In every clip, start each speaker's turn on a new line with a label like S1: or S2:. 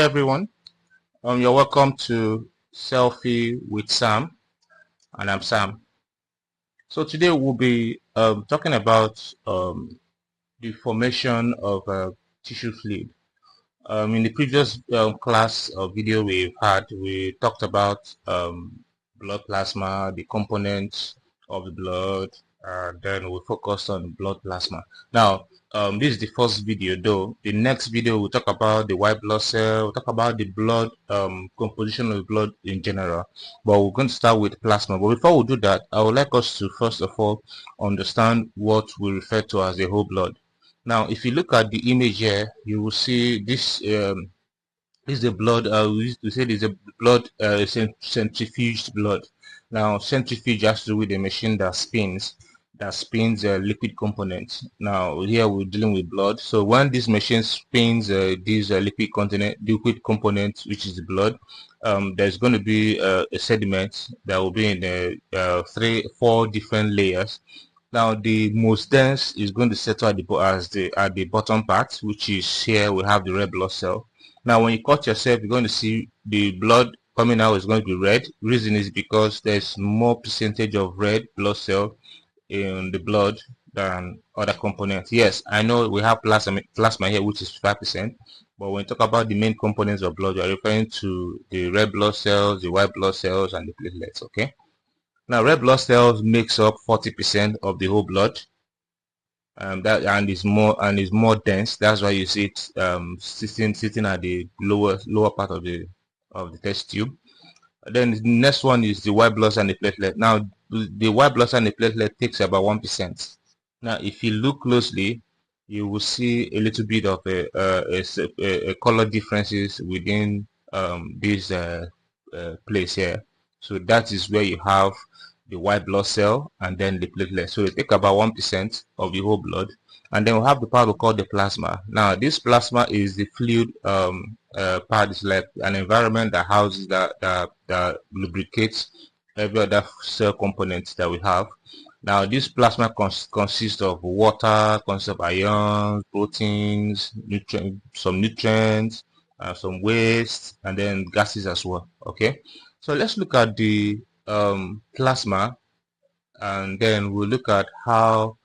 S1: everyone. You're welcome to Selfie with Sam, and I'm Sam. So today we'll be talking about the formation of tissue fluid. In the previous class or video we've had, we talked about blood plasma, the components of the blood. Then we focused on blood plasma. Now, this is the first video, though. The next video we'll talk about the white blood cell. We'll talk about the blood composition of the blood in general. But we're going to start with plasma. But before we do that, I would like us to first of all understand what we refer to as the whole blood. Now, if you look at the image here, you will see this. This is the blood. We used to say this is a blood, centrifuged blood. Now, centrifuge has to do with a machine that spins liquid components. Now, here we're dealing with blood. So when this machine spins these liquid components, which is the blood, there's going to be a sediment that will be in 4 different layers. Now the most dense is going to settle at the bottom part, which is here we have the red blood cell. Now when you cut yourself, you're going to see the blood coming out is going to be red. Reason is because there's more percentage of red blood cell in the blood than other components. Yes, I know we have plasma here, which is 5%, but when you talk about the main components of blood, you're referring to the red blood cells, the white blood cells, and the platelets. Okay. Now, red blood cells makes up 40% of the whole blood, and is more dense. That's why you see it sitting at the lower part of the test tube. Then the next one is the white blood cell and the platelet. Now, the white blood cell and the platelet takes about 1%. Now, if you look closely, you will see a little bit of a color differences within this place here. So that is where you have the white blood cell and then the platelet. So they take about 1% of the whole blood, and then we have the part we call the plasma. Now this plasma is the fluid part. It's like an environment that houses that lubricates every other cell component that we have. Now this plasma consists of water, consists of ions, proteins, some nutrients, some waste, and then gases as well. Okay, so let's look at the plasma, and then we'll look at how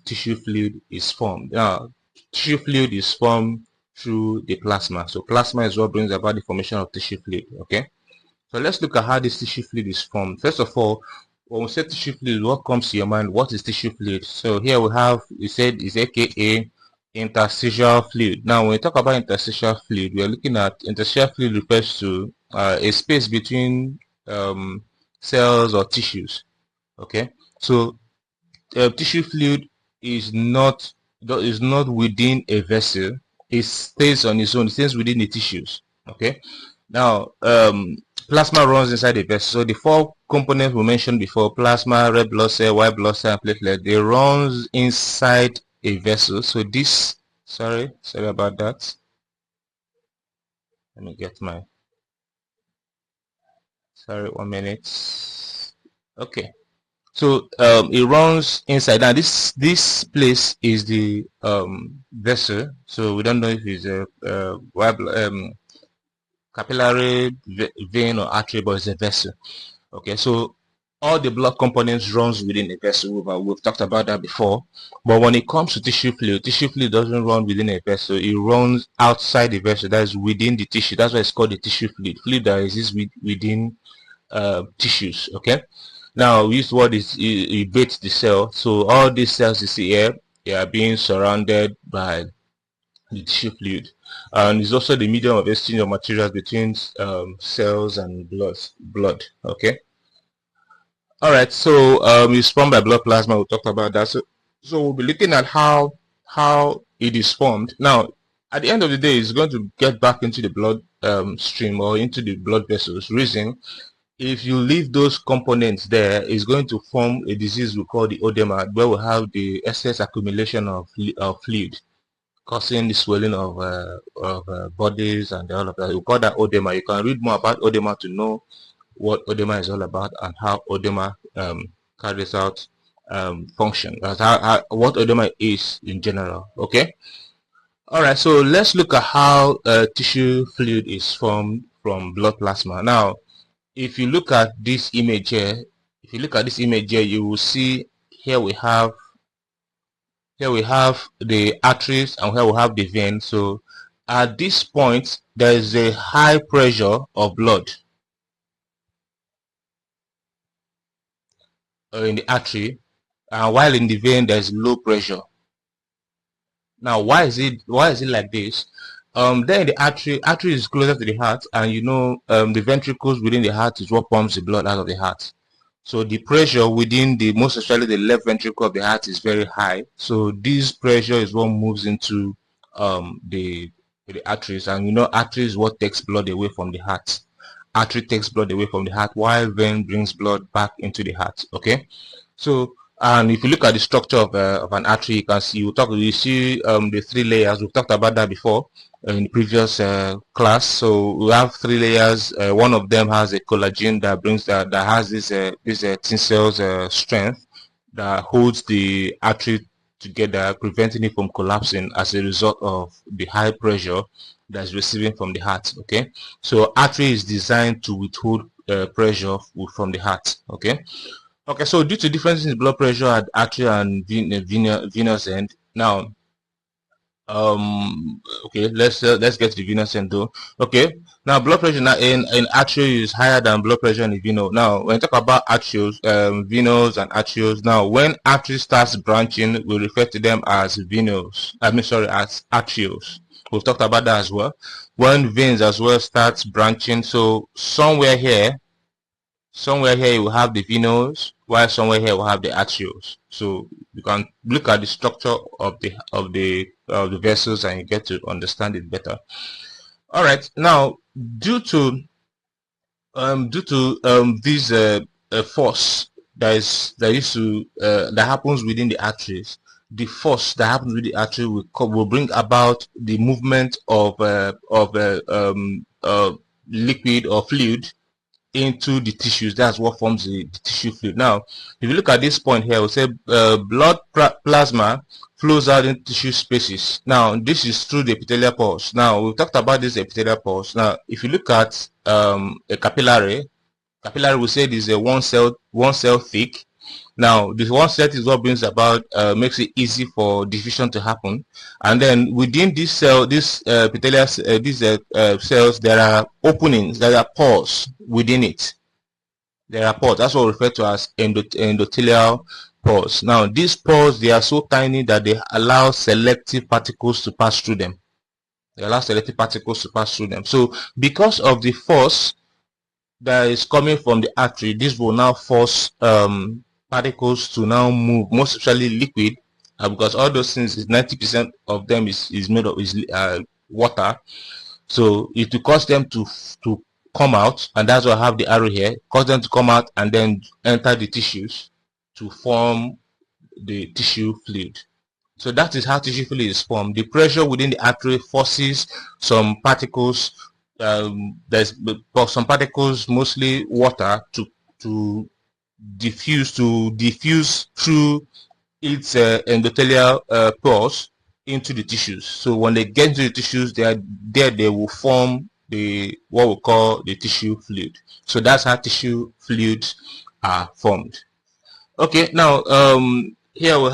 S1: tissue fluid is formed. Now, tissue fluid is formed through the plasma. So plasma is what brings about the formation of tissue fluid. Okay, so let's look at how this tissue fluid is formed. First of all, when we say tissue fluid, what comes to your mind? What is tissue fluid? So here we have, you said, is aka interstitial fluid. Now, when we talk about interstitial fluid, we are looking at interstitial fluid refers to a space between cells or tissues. Okay, so tissue fluid is not within a vessel. It stays on its own. It stays within the tissues. Okay, now plasma runs inside the vessel. So the 4 components we mentioned before: plasma, red blood cell, white blood cell, and platelet, they runs inside a vessel. So this, sorry about that. Let me get my, sorry, 1 minute. Okay, so it runs inside. Now this place is the vessel. So we don't know if it's a capillary vein or artery, but it's a vessel. Okay, so all the blood components runs within a vessel. We've talked about that before. But when it comes to tissue fluid doesn't run within a vessel. It runs outside the vessel. That is within the tissue. That's why it's called the tissue fluid that exists within tissues. Okay, now we use what is evades the cell. So all these cells you see here, they are being surrounded by the tissue fluid, and it's also the medium of exchange of materials between cells and blood. Okay, all right, so it's formed by blood plasma. We talked about that. So we'll be looking at how it is formed. Now at the end of the day, it's going to get back into the blood stream or into the blood vessels. Reason, if you leave those components there, it's going to form a disease we call the edema, where we have the excess accumulation of fluid, causing the swelling of bodies and all of that. We call that edema. You can read more about edema to know what edema is all about and how edema carries out function. That's what edema is in general. Okay. All right, so let's look at how tissue fluid is formed from blood plasma. Now, if you look at this image here, you will see here we have the arteries and here we have the vein. So at this point, there is a high pressure of blood in the artery, and while in the vein there is low pressure. Now, why is it like this? Then the artery is closer to the heart, and the ventricles within the heart is what pumps the blood out of the heart. So the pressure within most especially the left ventricle of the heart is very high. So this pressure is what moves into the arteries, and artery is what takes blood away from the heart. Artery takes blood away from the heart, while vein brings blood back into the heart. Okay, so and if you look at the structure of an artery, you see the three layers. We've talked about that before in the previous class. So we have three layers. One of them has a collagen that has this tensile strength that holds the artery together, preventing it from collapsing as a result of the high pressure that's receiving from the heart. Okay, so artery is designed to withhold pressure from the heart. Okay, so due to differences in blood pressure at arterial and venous end. Now, okay, let's get to the venous end though. Okay, now blood pressure in arterial is higher than blood pressure in the venous. Now, when we talk about arterials, venous and arterials. Now, when artery starts branching, we refer to them as venous. As arterials. We've talked about that as well. When veins as well starts branching, so somewhere here you will have the venous, while somewhere here we'll have the arterioles. So you can look at the structure of the vessels and you get to understand it better. All right, now due to this force that happens within the arteries, the force that happens with the artery will bring about the movement of liquid or fluid into the tissues. That's what forms the tissue fluid. Now, if you look at this point here, we'll say blood plasma flows out in tissue spaces. Now, this is through the epithelial pores. Now, we've talked about this epithelial pores. Now, if you look at a capillary we say is a one cell thick. Now, this one cell is what brings about makes it easy for diffusion to happen, and then within this cell, this epithelial these cells, there are openings, there are pores within it. There are pores. That's what we refer to as endothelial pores. Now, these pores, they are so tiny that they allow selective particles to pass through them. So, because of the force that is coming from the artery, this will now force particles to now move, most especially liquid, because all those things is 90% of them is made of water. So it will cause them to come out, and that's why I have the arrow here. Cause them to come out and then enter the tissues to form the tissue fluid. So that is how tissue fluid is formed. The pressure within the artery forces some particles. There's some particles, mostly water, to diffuse through its endothelial pores into the tissues. So when they get into the tissues, they will form what we call the tissue fluid. So that's how tissue fluids are formed. Okay, now here we'll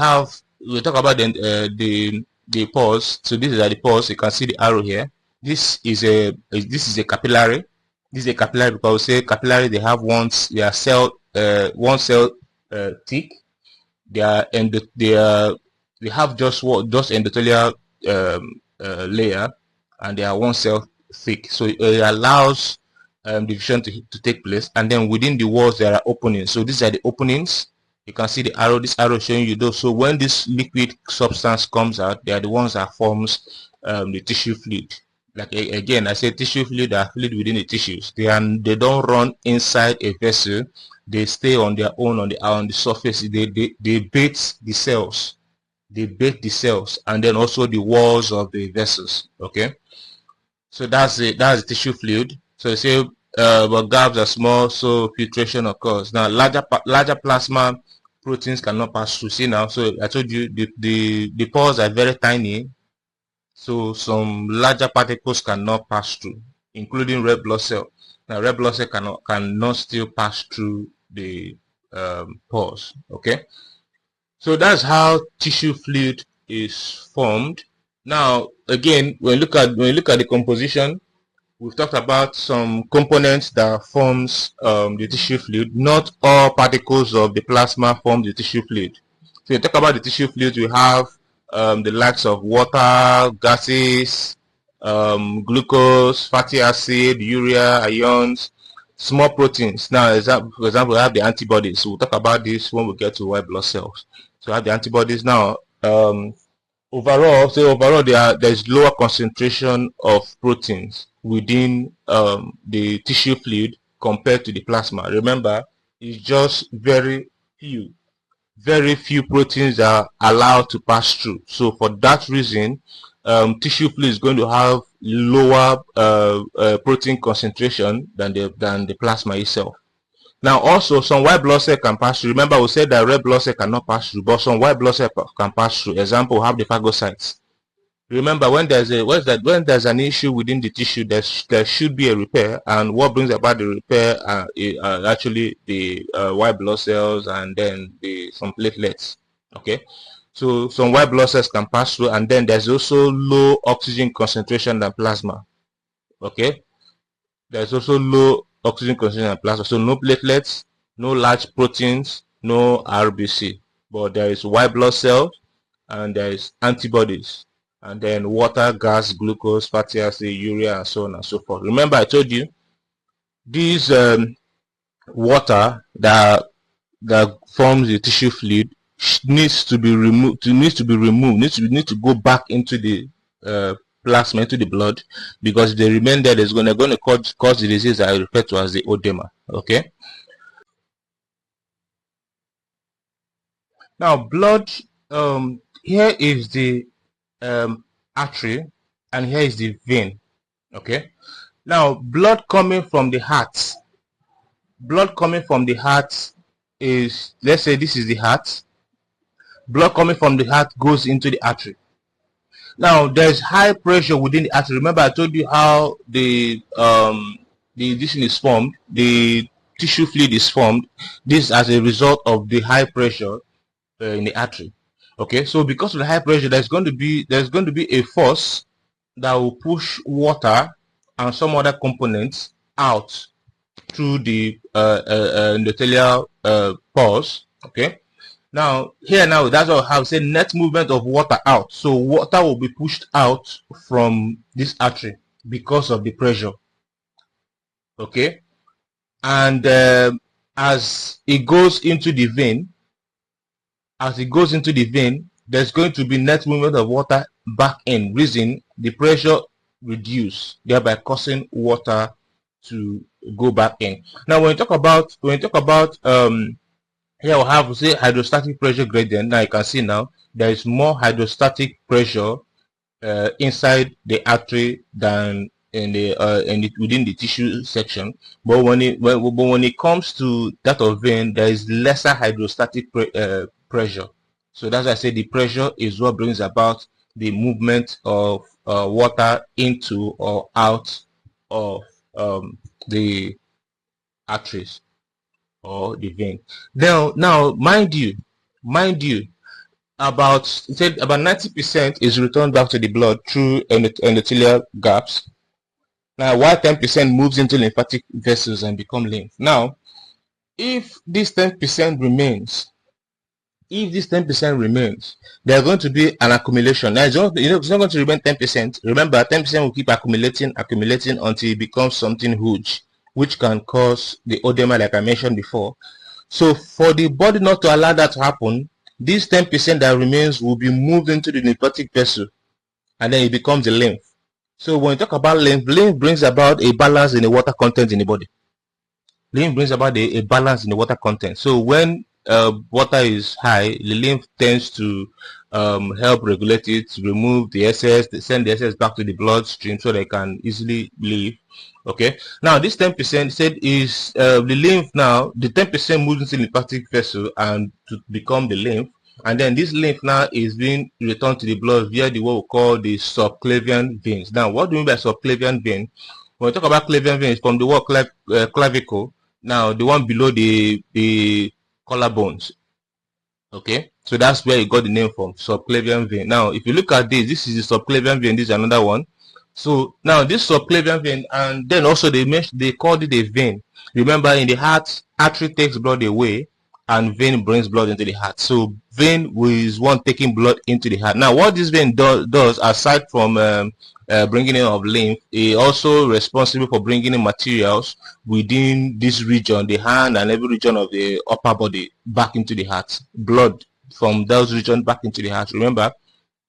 S1: talk about the pores. So these are the pores. You can see the arrow here. This is a capillary. This is a capillary because we say capillary, they have one cell thick. They have just endothelial layer, and they are one cell thick. So it allows division to take place, and then within the walls there are openings. So these are the openings. You can see the arrow. This arrow showing you those. So when this liquid substance comes out, they are the ones that forms the tissue fluid. Like again, I say tissue fluid are fluid within the tissues. They don't run inside a vessel. They stay on their own on the surface. They bathe the cells. They bathe the cells and then also the walls of the vessels. Okay, so that's the tissue fluid. So you say but gaps are small, so filtration occurs. Now larger plasma proteins cannot pass through. See now, so I told you the pores are very tiny. So some larger particles cannot pass through, including red blood cell. Now red blood cell cannot still pass through the pores. Okay, so that's how tissue fluid is formed. Now again, when you look at the composition, we've talked about some components that forms the tissue fluid. Not all particles of the plasma form the tissue fluid. So you talk about the tissue fluid, we have the likes of water, gases, glucose, fatty acid, urea, ions, small proteins. Now, for example, we have the antibodies. So we'll talk about this when we get to white blood cells. So we have the antibodies now. Overall, there's lower concentration of proteins within the tissue fluid compared to the plasma. Remember, it's just very few proteins are allowed to pass through. So for that reason, tissue fluid is going to have lower protein concentration than the plasma itself. Now also some white blood cell can pass through. Remember we said that red blood cell cannot pass through, but some white blood cell can pass through. Example, we have the phagocytes. Remember when there's an issue within the tissue, there should be a repair, and what brings about the repair are actually the white blood cells and then some platelets. Okay, so some white blood cells can pass through, and then there's also low oxygen concentration than plasma. Okay, there's also low oxygen concentration in plasma. So no platelets, no large proteins, no RBC. But there is white blood cells and there is antibodies. And then water, gas, glucose, fatty acid, urea, and so on and so forth. Remember I told you these water that forms the tissue fluid needs to be removed, needs to go back into the plasma, into the blood, because if they remain there, they're going to cause the disease I refer to as the edema. Okay, now blood, here is the artery and here is the vein. Okay, now blood coming from the heart is, let's say this is the heart. Blood coming from the heart goes into the artery. Now there's high pressure within the artery. Remember I told you how the addition is formed, the tissue fluid is formed. This as a result of the high pressure in the artery. Okay, so because of the high pressure, there's going to be a force that will push water and some other components out through the endothelial pores. Okay, now that's what I have said, net movement of water out. So water will be pushed out from this artery because of the pressure. Okay, and as it goes into the vein, there's going to be net movement of water back in, reason the pressure reduce, thereby causing water to go back in. Now when you talk about here we have, say, hydrostatic pressure gradient. Now you can see now there is more hydrostatic pressure inside the artery than within the tissue section. But when it comes to that of vein, there is lesser hydrostatic pressure. So that's why I say the pressure is what brings about the movement of water into or out of the arteries or the vein. Now mind you, about 90% is returned back to the blood through endothelial gaps. Now while 10% moves into lymphatic vessels and become lymph. Now if this 10% remains, there's going to be an accumulation. Now it's not going to remain 10%. Remember, 10% will keep accumulating until it becomes something huge, which can cause the edema, like I mentioned before. So for the body not to allow that to happen, this 10% that remains will be moved into the lymphatic vessel, and then it becomes the lymph. So when you talk about lymph brings about a balance in the water content in the body. Lymph brings about a balance in the water content. So when water is high, the lymph tends to help regulate it, remove the excess, send the excess back to the bloodstream so they can easily leave. Okay, now this 10% said is the lymph. Now the 10% moves into the lymphatic vessel and to become the lymph. and then this lymph now is being returned to the blood via the what we call the subclavian veins. Now, what do we mean by subclavian vein? When we talk about clavian veins, from the word clavicle, now the one below the collarbones. Okay, so that's where you got the name from, subclavian vein. Now, if you look at this is the subclavian vein. This is another one. So now this subclavian vein, and then also they called it a vein. Remember, in the heart, artery takes blood away, and vein brings blood into the heart. So vein is one taking blood into the heart. Now, what this vein does aside from bringing in of lymph, it also responsible for bringing in materials within this region, the hand and every region of the upper body, back into the heart. Blood from those regions back into the heart. Remember,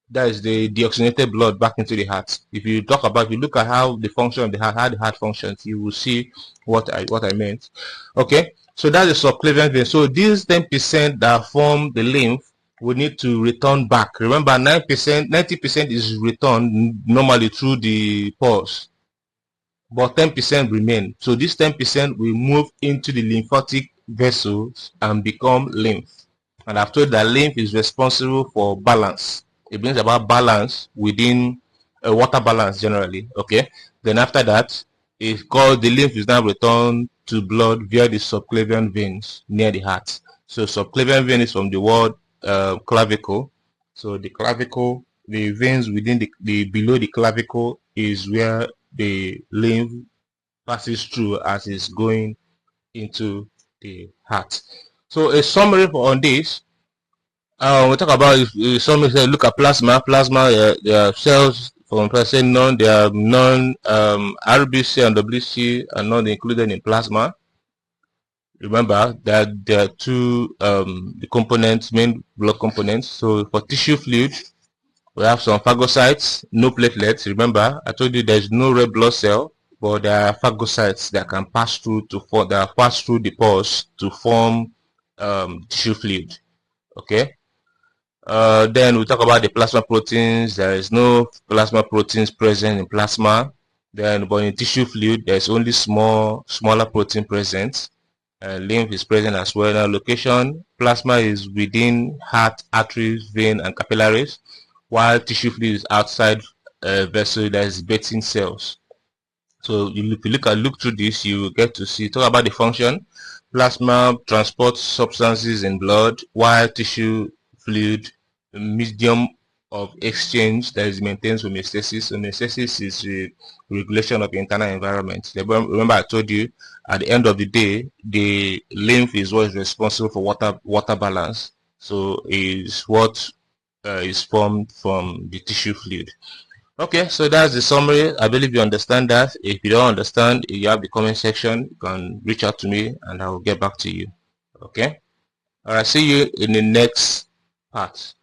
S1: that is the deoxygenated blood back into the heart. If you look at how the function of the heart, how the heart functions, you will see what I meant. Okay, so that's the subclavian vein. So these 10% that form the lymph we need to return back. Remember, 9%, 90% is returned normally through the pores, but 10% remain. So this 10% will move into the lymphatic vessels and become lymph. And I've told that lymph is responsible for balance. It brings about balance within a water balance generally. Okay. Then after that, it's called the lymph is now returned to blood via the subclavian veins near the heart. So subclavian vein is from the word clavicle. So the clavicle, the veins within the below the clavicle is where the lymph passes through as it's going into the heart. So a summary on this, we talk about some say look at plasma. There are cells from percent non, there are non RBC and WC are not included in plasma. Remember that there are two the components, main blood components. So for tissue fluid, we have some phagocytes, no platelets. Remember, I told you there's no red blood cell, but there are phagocytes that can pass through the pores to form tissue fluid. Okay. Then we talk about the plasma proteins. There is no plasma proteins present in plasma. Then, but in tissue fluid, there's only smaller protein present. Lymph is present as well. Now, location, plasma is within heart, arteries, vein, and capillaries, while tissue fluid is outside vessel that is bathing cells. So if you look through this, you will get to see, talk about the function. Plasma transports substances in blood, while tissue fluid, medium of exchange that is maintains homeostasis. Homeostasis is the regulation of the internal environment. Remember, I told you at the end of the day, the lymph is what is responsible for water balance. So is what is formed from the tissue fluid. Okay, so that's the summary. I believe you understand that. If you don't understand, if you have the comment section, you can reach out to me and I will get back to you. Okay. All right. See you in the next part.